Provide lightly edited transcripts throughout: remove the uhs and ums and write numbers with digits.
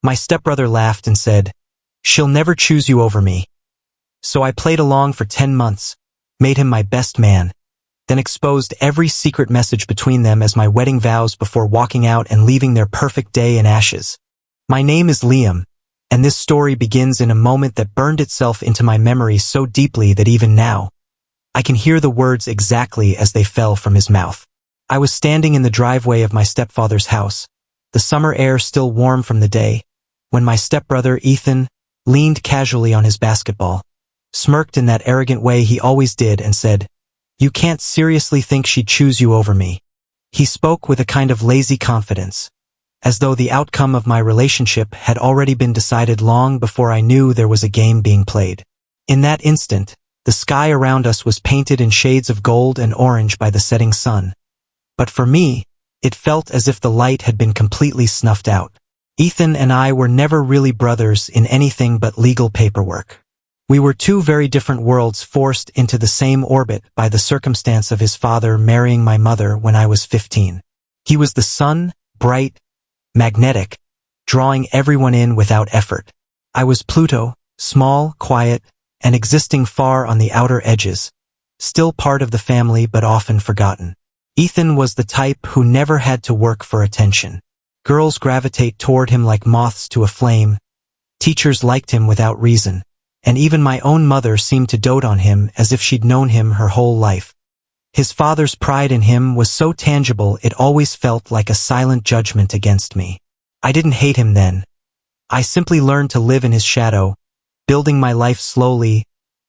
My stepbrother laughed and said, "She'll never choose you over me." So I played along for 10 months, made him my best man, then exposed every secret message between them as my wedding vows before walking out and leaving their perfect day in ashes. My name is Liam, and this story begins in a moment that burned itself into my memory so deeply that even now, I can hear the words exactly as they fell from his mouth. I was standing in the driveway of my stepfather's house, the summer air still warm from the day, when my stepbrother, Ethan, leaned casually on his basketball, smirked in that arrogant way he always did, and said, "You can't seriously think she'd choose you over me." He spoke with a kind of lazy confidence, as though the outcome of my relationship had already been decided long before I knew there was a game being played. In that instant, the sky around us was painted in shades of gold and orange by the setting sun. But for me, it felt as if the light had been completely snuffed out. Ethan and I were never really brothers in anything but legal paperwork. We were two very different worlds forced into the same orbit by the circumstance of his father marrying my mother when I was 15. He was the sun, bright, magnetic, drawing everyone in without effort. I was Pluto, small, quiet, and existing far on the outer edges, still part of the family but often forgotten. Ethan was the type who never had to work for attention. Girls gravitate toward him like moths to a flame, teachers liked him without reason, and even my own mother seemed to dote on him as if she'd known him her whole life. His father's pride in him was so tangible it always felt like a silent judgment against me. I didn't hate him then. I simply learned to live in his shadow, building my life slowly,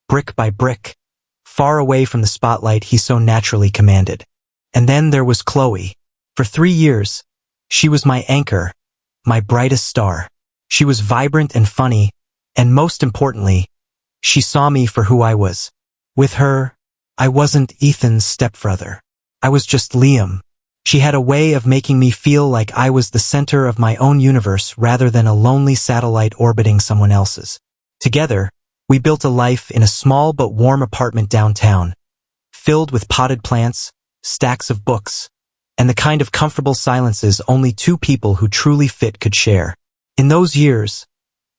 brick by brick, far away from the spotlight he so naturally commanded. And then there was Chloe. For 3 years, she was my anchor, my brightest star. She was vibrant and funny, and most importantly, she saw me for who I was. With her, I wasn't Ethan's stepbrother. I was just Liam. She had a way of making me feel like I was the center of my own universe rather than a lonely satellite orbiting someone else's. Together, we built a life in a small but warm apartment downtown, filled with potted plants, stacks of books, and the kind of comfortable silences only two people who truly fit could share. In those years,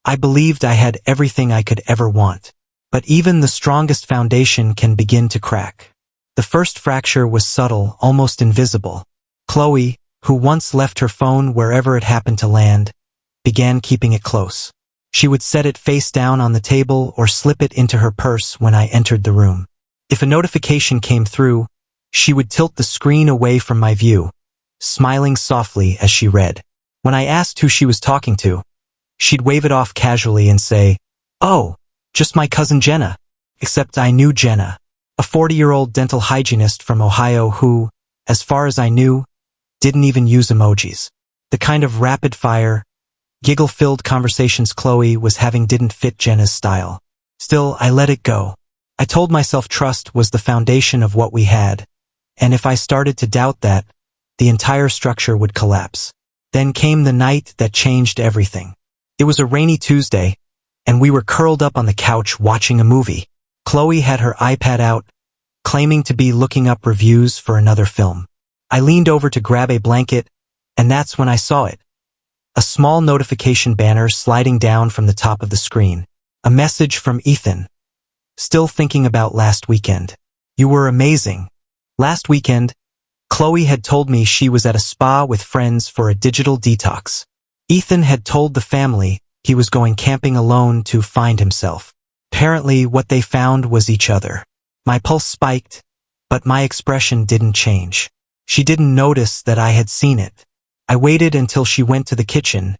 I believed I had everything I could ever want. But even the strongest foundation can begin to crack. The first fracture was subtle, almost invisible. Chloe, who once left her phone wherever it happened to land, began keeping it close. She would set it face down on the table or slip it into her purse when I entered the room. If a notification came through, she would tilt the screen away from my view, smiling softly as she read. When I asked who she was talking to, she'd wave it off casually and say, "Oh, just my cousin Jenna." Except I knew Jenna, a 40-year-old dental hygienist from Ohio who, as far as I knew, didn't even use emojis. The kind of rapid-fire, giggle-filled conversations Chloe was having didn't fit Jenna's style. Still, I let it go. I told myself trust was the foundation of what we had, and if I started to doubt that, the entire structure would collapse. Then came the night that changed everything. It was a rainy Tuesday, and we were curled up on the couch watching a movie. Chloe had her iPad out, claiming to be looking up reviews for another film. I leaned over to grab a blanket, and that's when I saw it. A small notification banner sliding down from the top of the screen. A message from Ethan. "Still thinking about last weekend. You were amazing. Last weekend, Chloe had told me she was at a spa with friends for a digital detox. Ethan had told the family he was going camping alone to find himself. Apparently, what they found was each other. My pulse spiked, but my expression didn't change. She didn't notice that I had seen it. I waited until she went to the kitchen,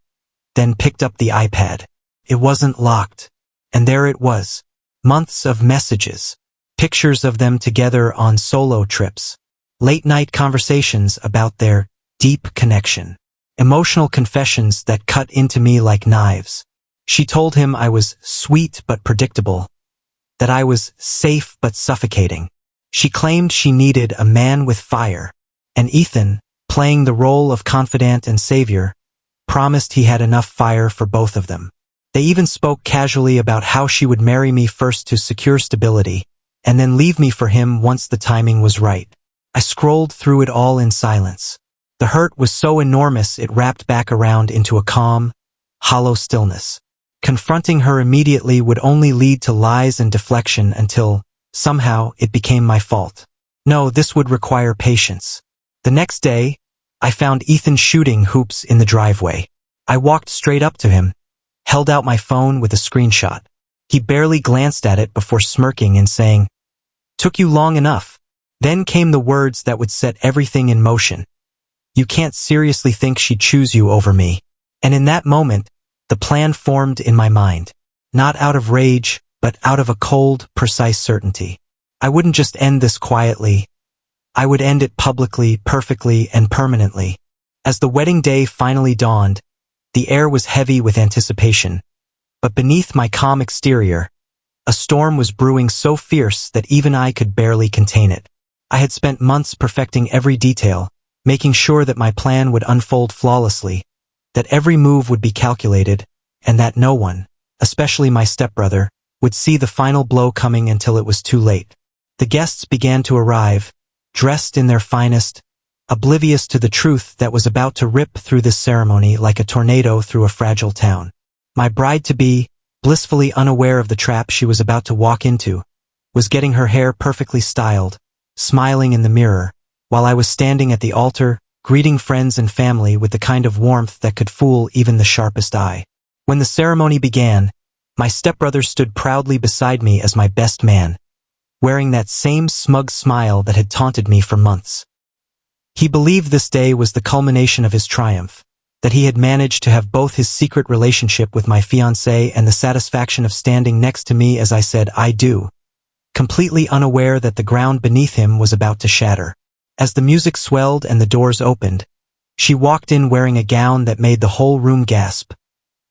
then picked up the iPad. It wasn't locked, and there it was. Months of messages, pictures of them together on solo trips, late-night conversations about their deep connection, emotional confessions that cut into me like knives. She told him I was sweet but predictable, that I was safe but suffocating. She claimed she needed a man with fire, and Ethan, playing the role of confidant and savior, promised he had enough fire for both of them. They even spoke casually about how she would marry me first to secure stability, and then leave me for him once the timing was right. I scrolled through it all in silence. The hurt was so enormous it wrapped back around into a calm, hollow stillness. Confronting her immediately would only lead to lies and deflection until, somehow, it became my fault. No, this would require patience. The next day, I found Ethan shooting hoops in the driveway. I walked straight up to him, held out my phone with a screenshot. He barely glanced at it before smirking and saying, "Took you long enough." Then came the words that would set everything in motion. "You can't seriously think she'd choose you over me." And in that moment, the plan formed in my mind. Not out of rage, but out of a cold, precise certainty. I wouldn't just end this quietly. I would end it publicly, perfectly, and permanently. As the wedding day finally dawned, the air was heavy with anticipation. But beneath my calm exterior, a storm was brewing so fierce that even I could barely contain it. I had spent months perfecting every detail, making sure that my plan would unfold flawlessly, that every move would be calculated, and that no one, especially my stepbrother, would see the final blow coming until it was too late. The guests began to arrive, dressed in their finest, oblivious to the truth that was about to rip through this ceremony like a tornado through a fragile town. My bride-to-be, blissfully unaware of the trap she was about to walk into, was getting her hair perfectly styled, smiling in the mirror, while I was standing at the altar, greeting friends and family with the kind of warmth that could fool even the sharpest eye. When the ceremony began, my stepbrother stood proudly beside me as my best man, wearing that same smug smile that had taunted me for months. He believed this day was the culmination of his triumph, that he had managed to have both his secret relationship with my fiancée and the satisfaction of standing next to me as I said "I do," completely unaware that the ground beneath him was about to shatter. As the music swelled and the doors opened, she walked in wearing a gown that made the whole room gasp,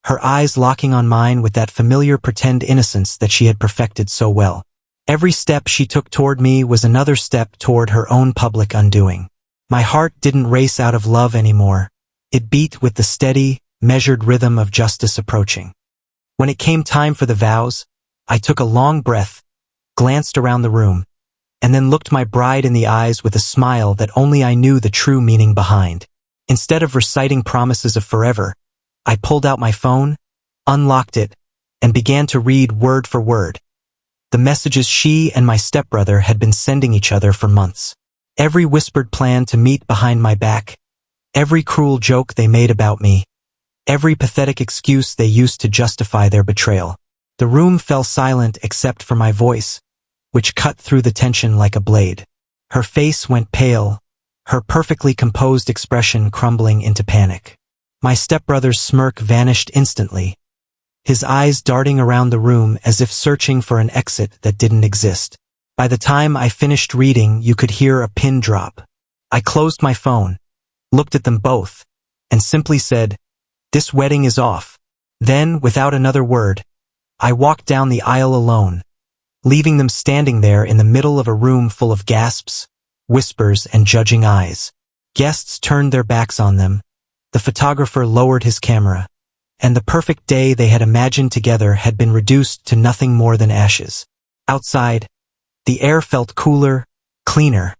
her eyes locking on mine with that familiar pretend innocence that she had perfected so well. Every step she took toward me was another step toward her own public undoing. My heart didn't race out of love anymore. It beat with the steady, measured rhythm of justice approaching. When it came time for the vows, I took a long breath, glanced around the room, and then looked my bride in the eyes with a smile that only I knew the true meaning behind. Instead of reciting promises of forever, I pulled out my phone, unlocked it, and began to read word for word the messages she and my stepbrother had been sending each other for months. Every whispered plan to meet behind my back, every cruel joke they made about me, every pathetic excuse they used to justify their betrayal. The room fell silent except for my voice, which cut through the tension like a blade. Her face went pale, her perfectly composed expression crumbling into panic. My stepbrother's smirk vanished instantly, his eyes darting around the room as if searching for an exit that didn't exist. By the time I finished reading, you could hear a pin drop. I closed my phone, looked at them both, and simply said, "This wedding is off." Then, without another word, I walked down the aisle alone, leaving them standing there in the middle of a room full of gasps, whispers, and judging eyes. Guests turned their backs on them, the photographer lowered his camera, and the perfect day they had imagined together had been reduced to nothing more than ashes. Outside, the air felt cooler, cleaner,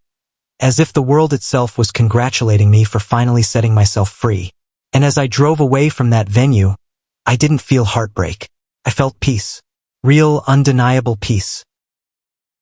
as if the world itself was congratulating me for finally setting myself free. And as I drove away from that venue, I didn't feel heartbreak. I felt peace. Real, undeniable peace.